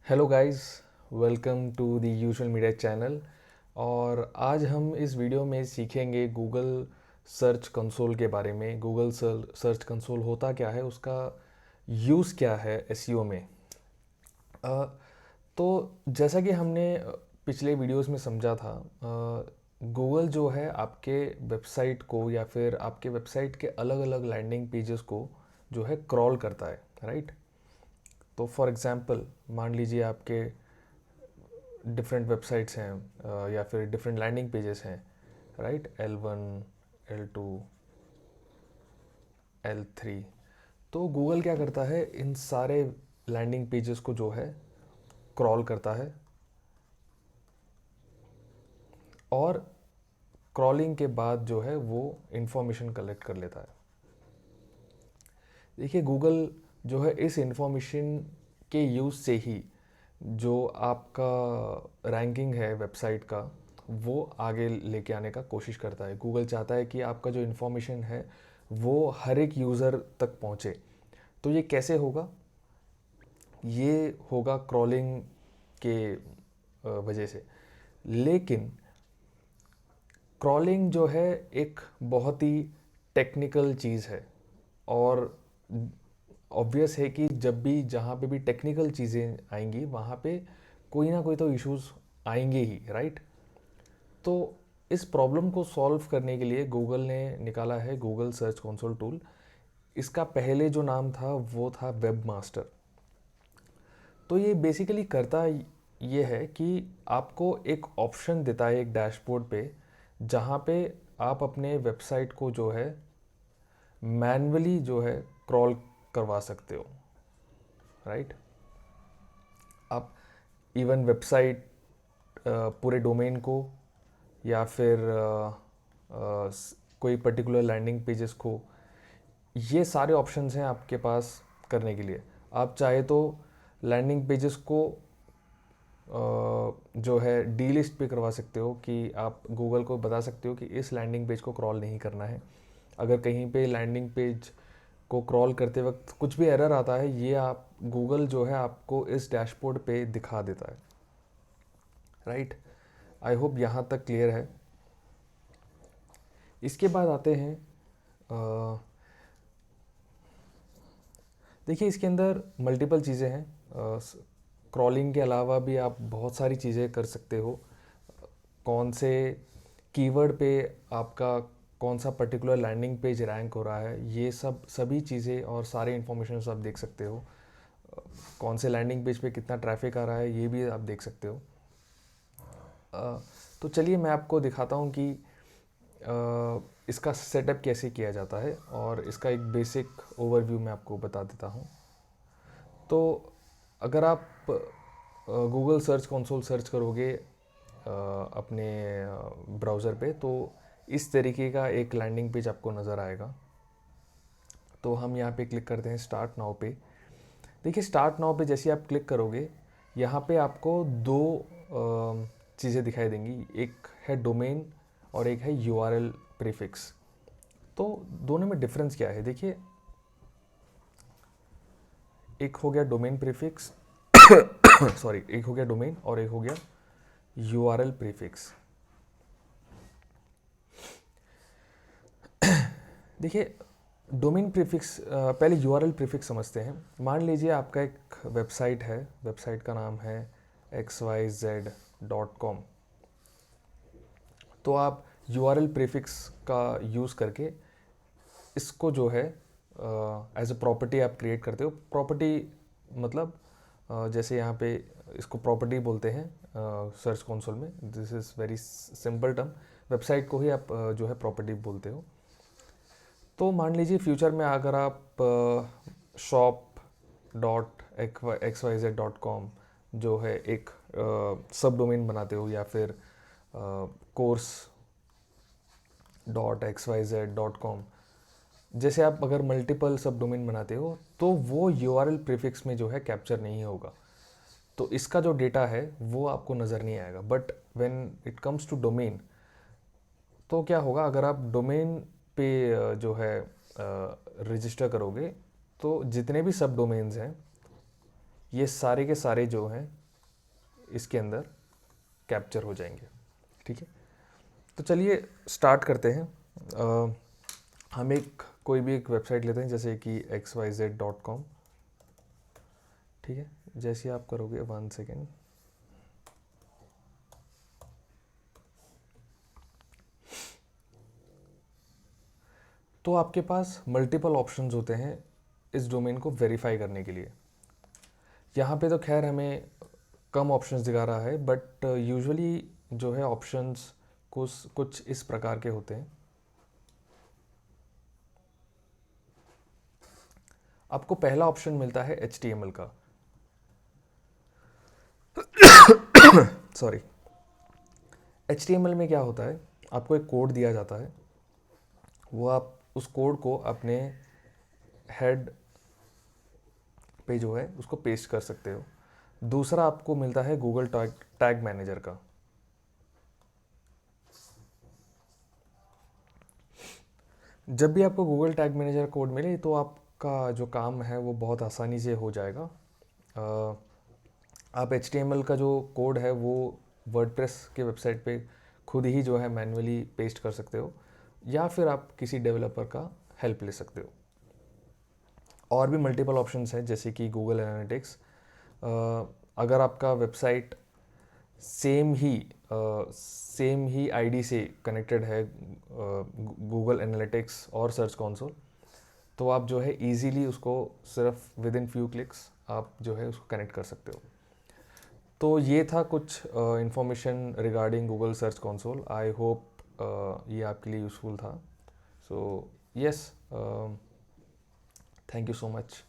Hello guys, welcome to the usual media channel. और आज हम इस वीडियो में सीखेंगे गूगल सर्च कंसोल के बारे में। गूगल सर्च कंसोल होता क्या है, उसका यूज़ क्या है एसईओ में। अ, तो जैसा कि हमने पिछले वीडियोस में समझा था, गूगल जो है आपके वेबसाइट को या फिर आपके वेबसाइट के अलग अलग लैंडिंग पेजेस को जो है क्रॉल करता है, राइट। तो फॉर एग्जांपल मान लीजिए आपके डिफरेंट वेबसाइट्स हैं या फिर डिफरेंट लैंडिंग पेजेस हैं, राइट। L1, L2, L3। तो गूगल क्या करता है, इन सारे लैंडिंग पेजेस को जो है क्रॉल करता है और क्रॉलिंग के बाद जो है वो इंफॉर्मेशन कलेक्ट कर लेता है। देखिए, गूगल जो है इस इंफॉर्मेशन के यूज़ से ही जो आपका रैंकिंग है वेबसाइट का, वो आगे लेके आने का कोशिश करता है। गूगल चाहता है कि आपका जो इन्फॉर्मेशन है वो हर एक यूज़र तक पहुँचे। तो ये कैसे होगा? ये होगा क्रॉलिंग के वजह से। लेकिन क्रॉलिंग जो है एक बहुत ही टेक्निकल चीज़ है, और ऑब्वियस है कि जब भी जहाँ पे भी टेक्निकल चीज़ें आएंगी वहाँ पे कोई ना कोई तो इश्यूज आएंगे ही, राइट। तो इस प्रॉब्लम को सॉल्व करने के लिए गूगल ने निकाला है गूगल सर्च कंसोल टूल। इसका पहले जो नाम था वो था वेब मास्टर। तो ये बेसिकली करता ये है कि आपको एक ऑप्शन देता है एक डैशबोर्ड पे, जहाँ पे आप अपने वेबसाइट को जो है मैन्युअली जो है क्रॉल करवा सकते हो, राइट। आप इवन वेबसाइट पूरे डोमेन को या फिर कोई पर्टिकुलर लैंडिंग पेजेस को, ये सारे ऑप्शंस हैं आपके पास करने के लिए। आप चाहे तो लैंडिंग पेजेस को जो है डी लिस्ट पे करवा सकते हो, कि आप गूगल को बता सकते हो कि इस लैंडिंग पेज को क्रॉल नहीं करना है। अगर कहीं पे लैंडिंग पेज को क्रॉल करते वक्त कुछ भी एरर आता है, ये आप गूगल जो है आपको इस डैशबोर्ड पे दिखा देता है, राइट। आई होप यहाँ तक क्लियर है। इसके बाद आते हैं, देखिए इसके अंदर मल्टीपल चीज़ें हैं। क्रॉलिंग के अलावा भी आप बहुत सारी चीज़ें कर सकते हो। कौन से कीवर्ड पे आपका कौन सा पर्टिकुलर लैंडिंग पेज रैंक हो रहा है, ये सब सभी चीज़ें और सारे इन्फॉर्मेशन आप देख सकते हो। कौन से लैंडिंग पेज पे कितना ट्रैफिक आ रहा है, ये भी आप देख सकते हो। तो चलिए मैं आपको दिखाता हूँ कि इसका सेटअप कैसे किया जाता है, और इसका एक बेसिक ओवरव्यू मैं आपको बता देता हूँ। तो अगर आप गूगल सर्च कंसोल सर्च करोगे अपने ब्राउज़र पे, तो इस तरीके का एक लैंडिंग पेज आपको नज़र आएगा। तो हम यहाँ पे क्लिक करते हैं स्टार्ट नाउ पे। देखिए, स्टार्ट नाउ पे जैसे आप क्लिक करोगे, यहाँ पे आपको दो चीज़ें दिखाई देंगी। एक है डोमेन और एक है यूआरएल प्रीफिक्स। तो दोनों में डिफरेंस क्या है, देखिए। एक हो गया डोमेन प्रीफिक्स सॉरी, एक हो गया डोमेन और एक हो गया यूआरएल प्रीफिक्स। देखिए, डोमेन प्रीफिक्स, पहले यूआरएल प्रीफिक्स समझते हैं। मान लीजिए आपका एक वेबसाइट है, वेबसाइट का नाम है xyz.com। तो आप यूआरएल प्रीफिक्स का यूज़ करके इसको जो है एज अ प्रॉपर्टी आप क्रिएट करते हो। प्रॉपर्टी मतलब जैसे यहाँ पे इसको प्रॉपर्टी बोलते हैं सर्च कंसोल में। This is very simple term. Website को ही आप जो है प्रॉपर्टी बोलते हो। तो मान लीजिए फ्यूचर में अगर आप shop.xyz.com जो है एक सब डोमेन बनाते हो, या फिर course.xyz.com, जैसे आप अगर मल्टीपल सब डोमेन बनाते हो, तो वो यूआरएल प्रीफिक्स में जो है कैप्चर नहीं होगा। तो इसका जो डेटा है वो आपको नज़र नहीं आएगा। But when it comes to domain, तो क्या होगा, अगर आप डोमेन पे जो है रजिस्टर करोगे, तो जितने भी सब डोमेन्स हैं ये सारे के सारे जो हैं इसके अंदर कैप्चर हो जाएंगे। ठीक है, तो चलिए स्टार्ट करते हैं। हम कोई भी एक वेबसाइट लेते हैं, जैसे कि xyz.com। ठीक है, जैसे आप करोगे 1 सेकेंड, तो आपके पास मल्टीपल ऑप्शंस होते हैं इस डोमेन को वेरीफाई करने के लिए। यहाँ पे तो खैर हमें कम ऑप्शंस दिखा रहा है, बट यूजुअली जो है ऑप्शंस कुछ इस प्रकार के होते हैं। आपको पहला ऑप्शन मिलता है HTML का। सॉरी, HTML में क्या होता है, आपको एक कोड दिया जाता है, वो आप उस कोड को अपने हेड पे जो है उसको पेस्ट कर सकते हो। दूसरा आपको मिलता है गूगल टैग मैनेजर का। जब भी आपको गूगल टैग मैनेजर कोड मिले तो आपका जो काम है वो बहुत आसानी से हो जाएगा। आप HTML का जो कोड है वो वर्डप्रेस के वेबसाइट पे खुद ही जो है मैन्युअली पेस्ट कर सकते हो, या फिर आप किसी डेवलपर का हेल्प ले सकते हो। और भी मल्टीपल ऑप्शंस हैं, जैसे कि गूगल एनालिटिक्स। अगर आपका वेबसाइट सेम ही आईडी से कनेक्टेड है गूगल एनालिटिक्स और सर्च कंसोल, तो आप जो है इजीली उसको सिर्फ विद इन फ्यू क्लिक्स आप जो है उसको कनेक्ट कर सकते हो। तो ये था कुछ information regarding Google search console. I hope ये आपके लिए यूज़फुल था। So yes, thank you so much.